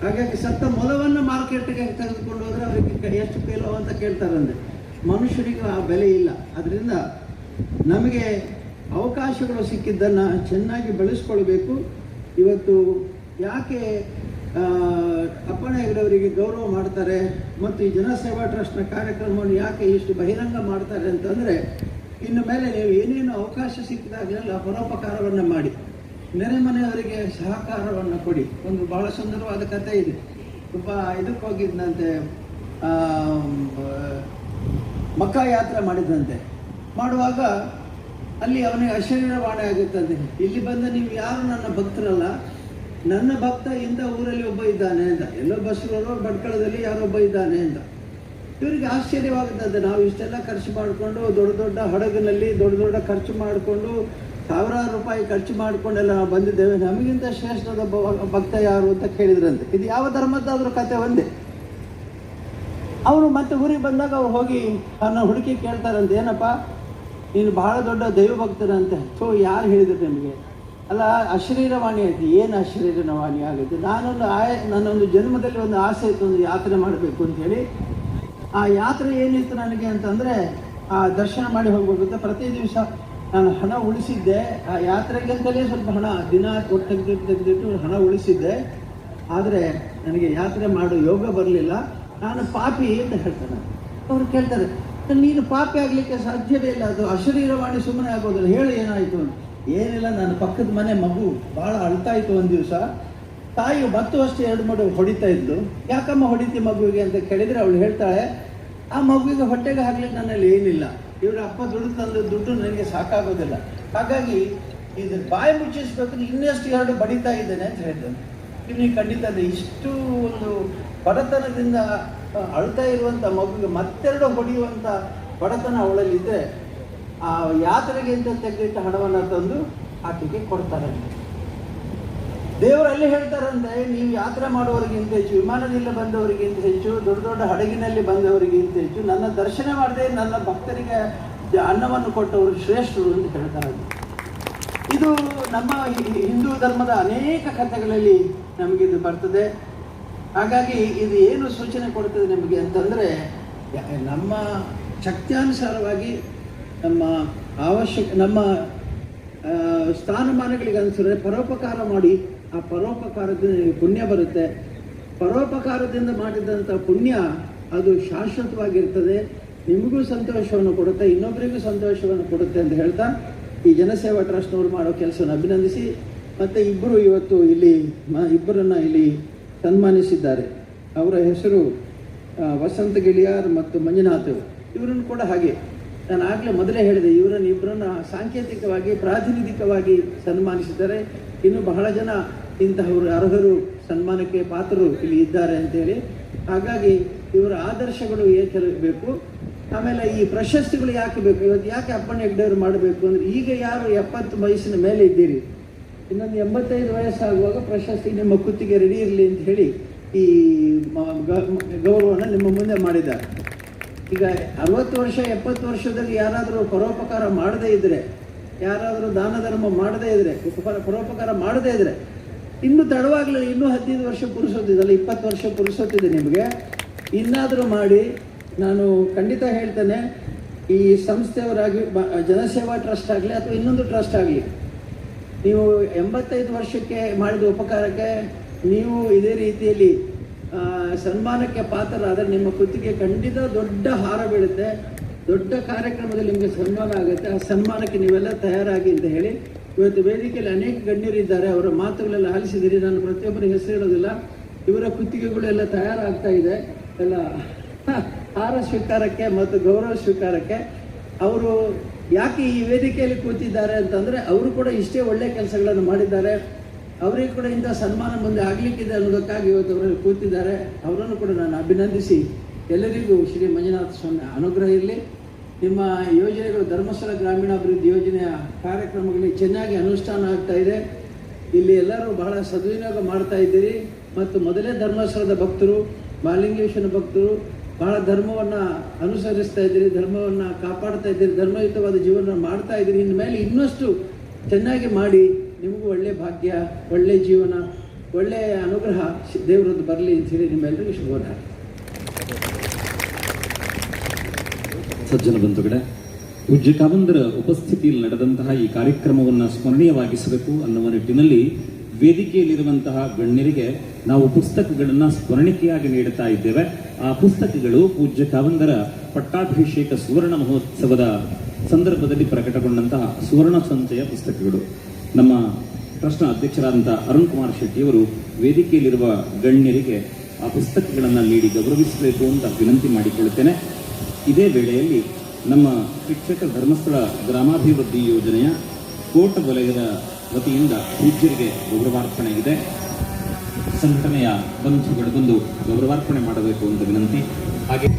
ಹಾಗಾಗಿ ಸತ್ತ ಮೊಲವನ್ನು ಮಾರ್ಕೆಟ್ಗೆ ತೆಗೆದುಕೊಂಡು ಹೋದರೆ ಅವರಿಗೆ ಎಷ್ಟು ಬೇಲೋ ಅಂತ ಕೇಳ್ತಾರಂತೆ. ಮನುಷ್ಯನಿಗೆ ಆ ಬೆಲೆ ಇಲ್ಲ. ಅದರಿಂದ ನಮಗೆ ಅವಕಾಶಗಳು ಸಿಕ್ಕಿದ್ದನ್ನು ಚೆನ್ನಾಗಿ ಬೆಳೆಸ್ಕೊಳ್ಬೇಕು. ಇವತ್ತು ಯಾಕೆ ಅಪ್ಪಣ್ಣ ಹೆಗಡೆಯವರಿಗೆ ಗೌರವ ಮಾಡ್ತಾರೆ ಮತ್ತು ಈ ಜನಸೇವಾ ಟ್ರಸ್ಟ್ನ ಕಾರ್ಯಕ್ರಮವನ್ನು ಯಾಕೆ ಇಷ್ಟು ಬಹಿರಂಗ ಮಾಡ್ತಾರೆ ಅಂತಂದರೆ, ಇನ್ನು ಮೇಲೆ ನೀವು ಏನೇನು ಅವಕಾಶ ಸಿಕ್ಕಿದಾಗಲೆಲ್ಲ ಪರೋಪಕಾರವನ್ನು ಮಾಡಿ, ನೆರೆ ಮನೆಯವರಿಗೆ ಸಹಕಾರವನ್ನು ಕೊಡಿ. ಒಂದು ಬಹಳ ಸುಂದರವಾದ ಕಥೆ ಇದೆ. ಒಬ್ಬ ಇದಕ್ಕೆ ಹೋಗಿದ್ದಂತೆ, ಮಕ್ಕಾ ಯಾತ್ರೆ ಮಾಡಿದಂತೆ. ಮಾಡುವಾಗ ಅಲ್ಲಿ ಅವನಿಗೆ ಅಶರೀರವಾಣಿ ಆಗುತ್ತದೆ. ಇಲ್ಲಿ ಬಂದ ನೀವು ಯಾರು ನನ್ನ ಭಕ್ತರಲ್ಲ, ನನ್ನ ಭಕ್ತ ಇಂಥ ಊರಲ್ಲಿ ಒಬ್ಬ ಇದ್ದಾನೆ ಅಂತ. ಎಲ್ಲೋ ಬಸ್ರವರು ಭಟ್ಕಳದಲ್ಲಿ ಯಾರೊಬ್ಬ ಇದ್ದಾನೆ ಅಂತ. ಇವರಿಗೆ ಆಶ್ಚರ್ಯವಾಗುತ್ತದೆ. ನಾವು ಇಷ್ಟೆಲ್ಲ ಖರ್ಚು ಮಾಡಿಕೊಂಡು ದೊಡ್ಡ ದೊಡ್ಡ ಹಡಗಿನಲ್ಲಿ ದೊಡ್ಡ ದೊಡ್ಡ ಖರ್ಚು ಮಾಡಿಕೊಂಡು ಸಾವಿರಾರು ರೂಪಾಯಿ ಖರ್ಚು ಮಾಡಿಕೊಂಡೆಲ್ಲ ನಾವು ಬಂದಿದ್ದೇವೆ, ನಮಗಿಂತ ಶ್ರೇಷ್ಠದ ಭಕ್ತ ಯಾರು ಅಂತ ಕೇಳಿದ್ರಂತೆ. ಇದು ಯಾವ ಧರ್ಮದ್ದಾದ್ರೂ ಕತೆ ಒಂದೇ. ಅವರು ಮತ್ತೆ ಊರಿಗೆ ಬಂದಾಗ ಅವ್ರು ಹೋಗಿ ಅವನ್ನ ಹುಡುಕಿ ಕೇಳ್ತಾರಂತೆ, ಏನಪ್ಪ ನೀನು ಬಹಳ ದೊಡ್ಡ ದೈವ ಭಕ್ತರಂತೆ. ಸೊ ಯಾರು ಹೇಳಿದ್ರು ನಿಮಗೆ? ಅಲ್ಲ, ಅಶರೀರವಾಣಿ ಆಯಿತು. ಏನು ಅಶರೀರವಾಣಿ ಆಗುತ್ತೆ? ನನ್ನೊಂದು ಜನ್ಮದಲ್ಲಿ ಒಂದು ಆಸೆ ಇತ್ತು, ಒಂದು ಯಾತ್ರೆ ಮಾಡಬೇಕು ಅಂಥೇಳಿ. ಆ ಯಾತ್ರೆ ಏನಿತ್ತು ನನಗೆ ಅಂತಂದರೆ, ಆ ದರ್ಶನ ಮಾಡಿ ಹೋಗ್ಬೇಕಂತ ಪ್ರತಿ ದಿವಸ ನಾನು ಹಣ ಉಳಿಸಿದ್ದೆ. ಆ ಯಾತ್ರೆಗಂತಲೇ ಸ್ವಲ್ಪ ಹಣ ದಿನ ತೆಗೆದಿಟ್ಟು ಹಣ ಉಳಿಸಿದ್ದೆ. ಆದರೆ ನನಗೆ ಯಾತ್ರೆ ಮಾಡೋ ಯೋಗ ಬರಲಿಲ್ಲ. ನಾನು ಪಾಪಿ ಅಂತ ಹೇಳ್ತಾನೆ. ಅವ್ರು ಕೇಳ್ತಾರೆ, ನೀನು ಪಾಪಿ ಆಗಲಿಕ್ಕೆ ಸಾಧ್ಯವೇ ಇಲ್ಲ, ಅದು ಅಶರೀರವಾಣಿ ಸುಮ್ಮನೆ ಆಗೋದಿಲ್ಲ, ಹೇಳು ಏನಾಯಿತು ಅಂತ. ಏನಿಲ್ಲ, ನನ್ನ ಪಕ್ಕದ ಮನೆ ಮಗು ಭಾಳ ಅಳ್ತಾ ಇತ್ತು. ಒಂದು ದಿವಸ ತಾಯಿ ಮತ್ತು ಅಷ್ಟು 2 ಹೊಡಿತಾ ಇದ್ದು. ಯಾಕಮ್ಮ ಹೊಡಿತಿ ಮಗುವಿಗೆ ಅಂತ ಕೇಳಿದರೆ ಅವಳು ಹೇಳ್ತಾಳೆ, ಆ ಮಗುವಿಗೆ ಹೊಟ್ಟೆಗೆ ಹಾಕ್ಲಿಕ್ಕೆ ನನ್ನಲ್ಲಿ ಏನಿಲ್ಲ, ಇವ್ರ ಅಪ್ಪ ದುಡ್ಡು ನನಗೆ ಸಾಕಾಗೋದಿಲ್ಲ, ಹಾಗಾಗಿ ಇದು ಬಾಯಿ ಮುಚ್ಚಿಸ್ಬೇಕಂದ್ರೆ ಇನ್ನಷ್ಟು 2 ಬಡಿತಾ ಇದ್ದೇನೆ ಅಂತ ಹೇಳ್ತಾನೆ. ಇವನಿಗೆ ಖಂಡಿತ ಇಷ್ಟು ಒಂದು ಬಡತನದಿಂದ ಅಳ್ತಾ ಇರುವಂಥ ಮಗುವಿಗೆ ಮತ್ತೆರಡು ಹೊಡೆಯುವಂಥ ಬಡತನ ಅವಳಲ್ಲಿದ್ದರೆ ಆ ಯಾತ್ರೆಗೆ ಅಂತ ತೆಗೆದಿಟ್ಟ ಹಣವನ್ನು ತಂದು ಆಕೆಗೆ ಕೊಡ್ತಾರೆ. ದೇವರಲ್ಲಿ ಹೇಳ್ತಾರಂತೆ, ನೀವು ಯಾತ್ರೆ ಮಾಡುವವರಿಗಿಂತ ಹೆಚ್ಚು, ವಿಮಾನದಿಂದ ಬಂದವರಿಗಿಂತ ಹೆಚ್ಚು, ದೊಡ್ಡ ದೊಡ್ಡ ಹಡಗಿನಲ್ಲಿ ಬಂದವರಿಗಿಂತ ಹೆಚ್ಚು ನನ್ನ ದರ್ಶನ ಮಾಡದೆ ನನ್ನ ಭಕ್ತರಿಗೆ ಅನ್ನವನ್ನು ಕೊಟ್ಟವರು ಶ್ರೇಷ್ಠರು ಅಂತ ಹೇಳ್ತಾರೆ. ಇದು ನಮ್ಮ ಹಿಂದೂ ಧರ್ಮದ ಅನೇಕ ಕಥೆಗಳಲ್ಲಿ ನಮಗಿದು ಬರ್ತದೆ. ಹಾಗಾಗಿ ಇದು ಏನು ಸೂಚನೆ ಕೊಡ್ತದೆ ನಮಗೆ ಅಂತಂದರೆ, ನಮ್ಮ ಶಕ್ತ್ಯಾನುಸಾರವಾಗಿ ನಮ್ಮ ನಮ್ಮ ಸ್ಥಾನಮಾನಗಳಿಗೆ ಅನುಸರಿಸಿ ಪರೋಪಕಾರ ಮಾಡಿ, ಆ ಪರೋಪಕಾರದಿಂದ ಪುಣ್ಯ ಬರುತ್ತೆ. ಪರೋಪಕಾರದಿಂದ ಮಾಡಿದಂಥ ಪುಣ್ಯ ಅದು ಶಾಶ್ವತವಾಗಿರ್ತದೆ, ನಿಮಗೂ ಸಂತೋಷವನ್ನು ಕೊಡುತ್ತೆ, ಇನ್ನೊಬ್ಬರಿಗೂ ಸಂತೋಷವನ್ನು ಕೊಡುತ್ತೆ ಅಂತ ಹೇಳ್ತಾ ಈ ಜನಸೇವಾ ಟ್ರಸ್ಟ್ನವ್ರು ಮಾಡೋ ಕೆಲಸವನ್ನು ಅಭಿನಂದಿಸಿ, ಮತ್ತು ಇಬ್ಬರು ಇವತ್ತು ಇಬ್ಬರನ್ನು ಇಲ್ಲಿ ಸನ್ಮಾನಿಸಿದ್ದಾರೆ. ಅವರ ಹೆಸರು ವಸಂತ ಗಿಳಿಯಾರ್ ಮತ್ತು ಮಂಜುನಾಥ್. ಇವರನ್ನು ಕೂಡ ಹಾಗೆ ನಾನು ಆಗಲೇ ಮೊದಲೇ ಹೇಳಿದೆ, ಇಬ್ಬರನ್ನು ಸಾಂಕೇತಿಕವಾಗಿ ಪ್ರಾತಿನಿಧಿಕವಾಗಿ ಸನ್ಮಾನಿಸಿದ್ದಾರೆ. ಇನ್ನು ಬಹಳ ಜನ ಇಂತಹವರು ಅರ್ಹರು, ಸನ್ಮಾನಕ್ಕೆ ಪಾತ್ರರು ಇಲ್ಲಿ ಇದ್ದಾರೆ ಅಂತೇಳಿ. ಹಾಗಾಗಿ ಇವರ ಆದರ್ಶಗಳು ಏಕಿರಬೇಕು. ಆಮೇಲೆ ಈ ಪ್ರಶಸ್ತಿಗಳು ಯಾಕೆ ಬೇಕು, ಇವತ್ತು ಯಾಕೆ ಅಪ್ಪಣ್ಣ ಹೆಗ್ಡೆಯವರು ಮಾಡಬೇಕು ಅಂದರೆ, ಈಗ ಯಾರು 70 ವಯಸ್ಸಿನ ಮೇಲೆ ಇದ್ದೀರಿ, ಇನ್ನೊಂದು 85 ವಯಸ್ಸಾಗುವಾಗ ಪ್ರಶಸ್ತಿ ನಿಮ್ಮ ಕುತ್ತಿಗೆ ರೆಡಿ ಇರಲಿ ಅಂತ ಹೇಳಿ ಈ ಗೌರವವನ್ನು ನಿಮ್ಮ ಮುಂದೆ ಮಾಡಿದ್ದಾರೆ. ಈಗ 60 ವರ್ಷ 70 ವರ್ಷದಲ್ಲಿ ಯಾರಾದರೂ ಪರೋಪಕಾರ ಮಾಡದೇ ಇದ್ದರೆ, ಯಾರಾದರೂ ದಾನ ಧರ್ಮ ಮಾಡದೇ ಇದ್ದರೆ, ಪರೋಪಕಾರ ಮಾಡದೇ ಇದ್ದರೆ, ಇನ್ನೂ ತಡವಾಗಲಿಲ್ಲ, ಇನ್ನೂ 15 ವರ್ಷ ಪುರುಸೋತಿದ್ದಲ್ಲ, 20 ವರ್ಷ ಪುರುಸೋತಿದೆ ನಿಮಗೆ, ಇನ್ನಾದರೂ ಮಾಡಿ. ನಾನು ಖಂಡಿತ ಹೇಳ್ತೇನೆ, ಈ ಸಂಸ್ಥೆಯವರಾಗಿ ಜನಸೇವಾ ಟ್ರಸ್ಟ್ ಆಗಲಿ ಅಥವಾ ಇನ್ನೊಂದು ಟ್ರಸ್ಟ್ ಆಗಲಿ, ನೀವು 85 ವರ್ಷಕ್ಕೆ ಮಾಡಿದ ಉಪಕಾರಕ್ಕೆ ನೀವು ಇದೇ ರೀತಿಯಲ್ಲಿ ಸನ್ಮಾನಕ್ಕೆ ಪಾತ್ರರಾದರೆ ನಿಮ್ಮ ಕುತ್ತಿಗೆ ಖಂಡಿತ ದೊಡ್ಡ ಹಾರ ಬೀಳುತ್ತೆ, ದೊಡ್ಡ ಕಾರ್ಯಕ್ರಮದಲ್ಲಿ ನಿಮಗೆ ಸನ್ಮಾನ ಆಗುತ್ತೆ. ಆ ಸನ್ಮಾನಕ್ಕೆ ನೀವೆಲ್ಲ ತಯಾರಾಗಿ ಅಂತ ಹೇಳಿ ಇವತ್ತು ವೇದಿಕೆಯಲ್ಲಿ ಅನೇಕ ಗಣ್ಯರಿದ್ದಾರೆ, ಅವರ ಮಾತುಗಳೆಲ್ಲ ಆಲಿಸಿದಿರಿ. ನಾನು ಪ್ರತಿಯೊಬ್ಬರ ಹೆಸರು ಹೇಳೋದಿಲ್ಲ, ಇವರ ಕುತ್ತಿಗೆಗಳೆಲ್ಲ ತಯಾರಾಗ್ತಾ ಇದೆ ಎಲ್ಲ ಹಾರ ಸ್ವೀಕಾರಕ್ಕೆ ಮತ್ತು ಗೌರವ ಸ್ವೀಕಾರಕ್ಕೆ. ಅವರು ಯಾಕೆ ಈ ವೇದಿಕೆಯಲ್ಲಿ ಕೂತಿದ್ದಾರೆ ಅಂತಂದರೆ, ಅವರು ಕೂಡ ಇಷ್ಟೇ ಒಳ್ಳೆಯ ಕೆಲಸಗಳನ್ನು ಮಾಡಿದ್ದಾರೆ, ಅವರಿಗೆ ಕೂಡ ಇಂಥ ಸನ್ಮಾನ ಮುಂದೆ ಆಗಲಿಕ್ಕಿದೆ ಅನ್ನೋದಕ್ಕಾಗಿ ಇವತ್ತು ಅವರಲ್ಲಿ ಕೂತಿದ್ದಾರೆ. ಅವರನ್ನು ಕೂಡ ನಾನು ಅಭಿನಂದಿಸಿ, ಎಲ್ಲರಿಗೂ ಶ್ರೀ ಮಂಜುನಾಥ ಸ್ವಾಮಿ ಅನುಗ್ರಹ ಇರಲಿ. ನಿಮ್ಮ ಯೋಜನೆಗಳು ಧರ್ಮಸ್ಥಳ ಗ್ರಾಮೀಣಾಭಿವೃದ್ಧಿ ಯೋಜನೆಯ ಕಾರ್ಯಕ್ರಮಗಳಲ್ಲಿ ಚೆನ್ನಾಗಿ ಅನುಷ್ಠಾನ ಆಗ್ತಾ ಇದೆ. ಇಲ್ಲಿ ಎಲ್ಲರೂ ಬಹಳ ಸದ್ವಿನಿಯೋಗ ಮಾಡ್ತಾ ಇದ್ದೀರಿ. ಮತ್ತು ಮೊದಲೇ ಧರ್ಮಸ್ಥಳದ ಭಕ್ತರು, ಮಹಾಲಿಂಗೇಶ್ವರನ ಭಕ್ತರು, ಬಹಳ ಧರ್ಮವನ್ನು ಅನುಸರಿಸ್ತಾ ಇದ್ದೀರಿ, ಧರ್ಮವನ್ನು ಕಾಪಾಡ್ತಾ ಇದ್ದೀರಿ, ಧರ್ಮಯುತವಾದ ಜೀವನ ಮಾಡ್ತಾ ಇದ್ದೀರಿ. ಇನ್ನು ಮೇಲೆ ಇನ್ನಷ್ಟು ಚೆನ್ನಾಗಿ ಮಾಡಿ, ನಿಮಗೂ ಒಳ್ಳೆಯ ಭಾಗ್ಯ, ಒಳ್ಳೆಯ ಜೀವನ, ಒಳ್ಳೆಯ ಅನುಗ್ರಹ ದೇವರದ್ದು ಬರಲಿ ಅಂತ ಹೇಳಿ ನಿಮ್ಮೆಲ್ಲರಿಗೂ ಶುಭವಾಗಲಿ. ಸಜ್ಜನ ಬಂಧುಗಳೇ, ಪೂಜ್ಯ ಕಾವಂದರ ಉಪಸ್ಥಿತಿಯಲ್ಲಿ ನಡೆದಂತಹ ಈ ಕಾರ್ಯಕ್ರಮವನ್ನು ಸ್ಮರಣೀಯವಾಗಿಸಬೇಕು ಅನ್ನುವ ನಿಟ್ಟಿನಲ್ಲಿ ವೇದಿಕೆಯಲ್ಲಿರುವಂತಹ ಗಣ್ಯರಿಗೆ ನಾವು ಪುಸ್ತಕಗಳನ್ನು ಸ್ಮರಣಿಕೆಯಾಗಿ ನೀಡುತ್ತಾ ಇದ್ದೇವೆ. ಆ ಪುಸ್ತಕಗಳು ಪೂಜ್ಯ ಕಾವಂದರ ಪಟ್ಟಾಭಿಷೇಕ ಸುವರ್ಣ ಮಹೋತ್ಸವದ ಸಂದರ್ಭದಲ್ಲಿ ಪ್ರಕಟಗೊಂಡಂತಹ ಸುವರ್ಣ ಸಂಚಯ ಪುಸ್ತಕಗಳು. ನಮ್ಮ ಟ್ರಸ್ಟ್ನ ಅಧ್ಯಕ್ಷರಾದಂತಹ ಅರುಣ್ ಕುಮಾರ್ ಶೆಟ್ಟಿಯವರು ವೇದಿಕೆಯಲ್ಲಿರುವ ಗಣ್ಯರಿಗೆ ಆ ಪುಸ್ತಕಗಳನ್ನು ನೀಡಿ ಗೌರವಿಸಬೇಕು ಅಂತ ವಿನಂತಿ ಮಾಡಿಕೊಳ್ಳುತ್ತೇನೆ. ಇದೇ ವೇಳೆಯಲ್ಲಿ ನಮ್ಮ ಶಿಕ್ಷಕ ಧರ್ಮಸ್ಥಳ ಗ್ರಾಮಾಭಿವೃದ್ಧಿ ಯೋಜನೆಯ ಕೋಟ ವಲಯದ ವತಿಯಿಂದ ಪೂಜ್ಯರಿಗೆ ಗೌರವಾರ್ಪಣೆ ಇದೆ. ಸಂಘಟನೆಯ ಬಂಧುಗಳು ಬಂದು ಗೌರವಾರ್ಪಣೆ ಮಾಡಬೇಕು ಅಂತ ವಿನಂತಿ. ಹಾಗೆ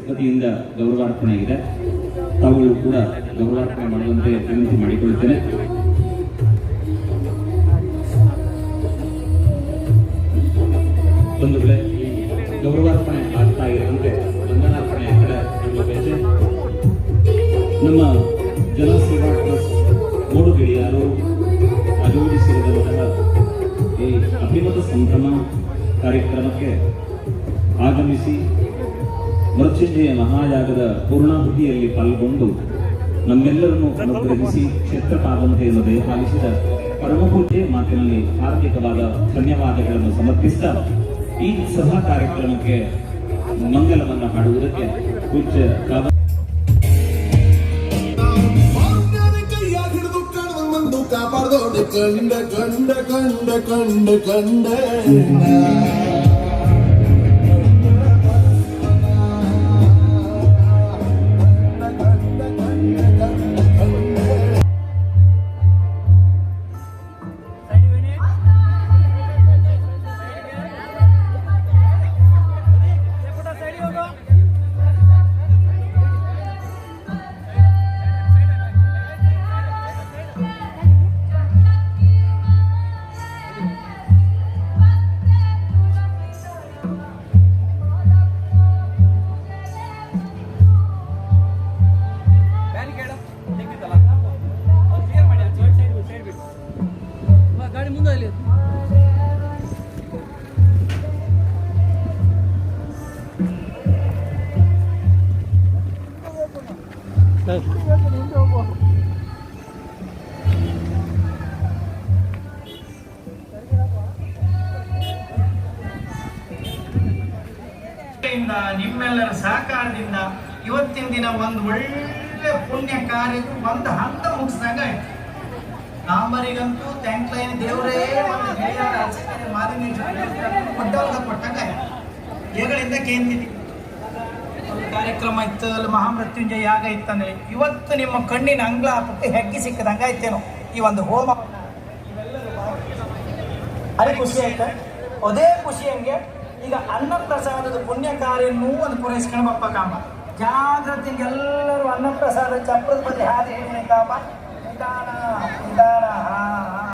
ವತಿಯಿಂದ ಗೌರವಾರ್ಪಣೆ ಇದೆ. ತಾವುಗಳು ಕೂಡ ಗೌರವಾರ್ಪಣೆ ಮಾಡುವಂತೆ ವಿನಂತಿ ಮಾಡಿಕೊಳ್ಳುತ್ತೇನೆ. ಬಂಧುಗಳೇ, ಗೌರವಾರ್ಪಣೆ ಆಗ್ತಾ ಇರುವಂತೆ ವಂದನಾರ್ಪಣೆ ನಮ್ಮ ಜನಸೇವಾ ಟ್ರಸ್ಟ್ ಮೂಡುಗೆಳೆಯರು ಆಯೋಜಿಸಿರುವಂತಹ ಈ ಅಭಿಮತ ಸಂಭ್ರಮ ಕಾರ್ಯಕ್ರಮಕ್ಕೆ ಆಗಮಿಸಿ ಮೃತ್ಯುಂಜಯ ಮಹಾಯಾಗದ ಪೂರ್ಣಾಹುತಿಯಲ್ಲಿ ಪಾಲ್ಗೊಂಡು ನಮ್ಮೆಲ್ಲರನ್ನು ಅನುಗ್ರಹಿಸಿ ಕ್ಷೇತ್ರಪಾದಂತೆಯನ್ನು ದಯಪಾಲಿಸಿದ ಪರಮಪೂಜ್ಯ ಮಾತಿನಲ್ಲಿ ಹಾರ್ದಿಕವಾದ ಧನ್ಯವಾದಗಳನ್ನು ಸಮರ್ಪಿಸಿದ ಈ ಸಭಾ ಕಾರ್ಯಕ್ರಮಕ್ಕೆ ಮಂಗಲವನ್ನು ಹಾಡುವುದಕ್ಕೆ ಪೂಜ್ಯ ಕಾಪಾಡೋಡು ಕಂಡ ಕಂಡ ಕಂಡ ಕಂಡ ಕಂಡ ಕೃಪೆಯಿಂದ ನಿಮ್ಮೆಲ್ಲರ ಸಹಕಾರದಿಂದ ಇವತ್ತಿನ ದಿನ ಒಂದು ಒಳ್ಳೆ ಪುಣ್ಯ ಕಾರ್ಯಕ್ಕೆ ಒಂದು ಹಂತ ಮುಗಿಸಿದಾಗ ನಾಮರಿಗಂತೂ ಟ್ಯಾಂಕ್ಲೈನ್ ದೇವರೇ ಒಂದು ಗೆಳೆಯರ ಅರಸೀಕೆರೆ ಮಾಲಿನ್ಯ ಕೊಟ್ಟವ್ರದ ಕೊಟ್ಟಾಗ ಏಗಳಿಂದ ಕೇಂದ್ರಿತಿ ಒಂದು ಕಾರ್ಯಕ್ರಮ ಇತ್ತು ಅಲ್ಲಿ ಮಹಾಮೃತ್ಯುಂಜಯ ಯಾಗ ಇತ್ತಂದೇಳಿ ಇವತ್ತು ನಿಮ್ಮ ಕಣ್ಣಿನ ಅಂಗ್ಲ ಪುಟ್ಟಿ ಹೆಗ್ಗಿ ಸಿಕ್ಕದಂಗ ಆಯ್ತೇನೋ ಈ ಒಂದು ಹೋಮ ಅದೇ ಖುಷಿ ಆಯ್ತಾ ಅದೇ ಖುಷಿ ಹಂಗೆ ಈಗ ಅನ್ನಪ್ರಸಾದದ ಪುಣ್ಯ ಕಾರ್ಯನೂ ಒಂದು ಪೂರೈಸ್ಕೊಂಡು ಬಪ್ಪ ಕಾಮ ಜಾಗ್ರತೆಗೆ ಎಲ್ಲರೂ ಅನ್ನಪ್ರಸಾದ ಚಪ್ಪರದ ಬದಿ ಹಾದಿ ಕಾಮ ನಿಧಾನ ನಿಧಾನ